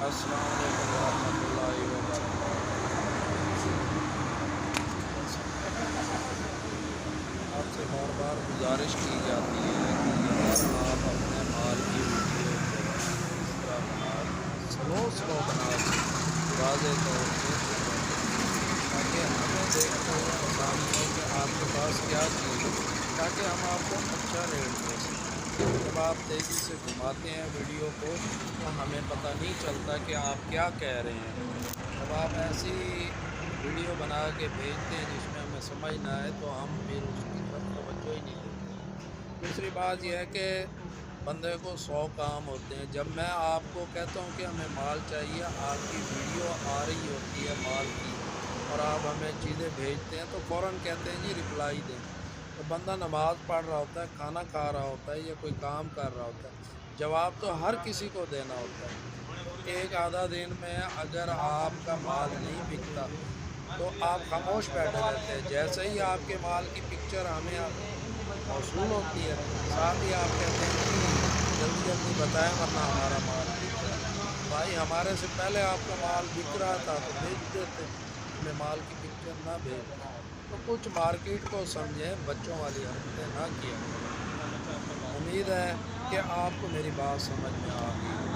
السلام علیکم ورحمۃ اللہ وبرکاتہ۔ آپ سے بار بار گزارش کی جاتی ہے کہ اگر آپ اپنے مال کی ویڈیو کو اس طرح سلو بنا کے واضح طور سے تاکہ ہمیں دیکھتے ہوئے آسانی ہو کہ آپ کے پاس کیا چیز ہے، تاکہ ہم آپ کو اچھا ریٹ دے سکیں۔ جب آپ تیزی سے گھماتے ہیں ویڈیو کو تو ہمیں پتہ نہیں چلتا کہ آپ کیا کہہ رہے ہیں۔ جب آپ ایسی ویڈیو بنا کے بھیجتے ہیں جس میں ہمیں سمجھ نہ آئے تو ہم پھر اس کی طرف توجہ ہی نہیں دیتے ہیں۔ دوسری بات یہ ہے کہ بندے کو 100 کام ہوتے ہیں۔ جب میں آپ کو کہتا ہوں کہ ہمیں مال چاہیے، آپ کی ویڈیو آ رہی ہوتی ہے مال کی اور آپ ہمیں چیزیں بھیجتے ہیں تو فوراً کہتے ہیں جی رپلائی دیں۔ تو بندہ نماز پڑھ رہا ہوتا ہے، کھانا کھا رہا ہوتا ہے یا کوئی کام کر رہا ہوتا ہے، جواب تو ہر کسی کو دینا ہوتا ہے۔ ایک آدھا دن میں اگر آپ کا مال نہیں بکتا تو آپ خاموش بیٹھے رہتے ہیں۔ جیسے ہی آپ کے مال کی پکچر ہمیں موصول ہوتی ہے، ساتھ ہی آپ کہتے ہیں جی جلدی جلدی بتائیں ورنہ ہمارا مال بک جائے۔ بھائی ہمارے سے پہلے آپ کا مال بک رہا تھا تو بھیج دیتے، ہمیں مال کی پکچر نہ بھیجتے۔ تو کچھ مارکیٹ کو سمجھیں، بچوں والی حرکتیں نہ کیا کریں۔ امید ہے کہ آپ کو میری بات سمجھ میں آ گئی۔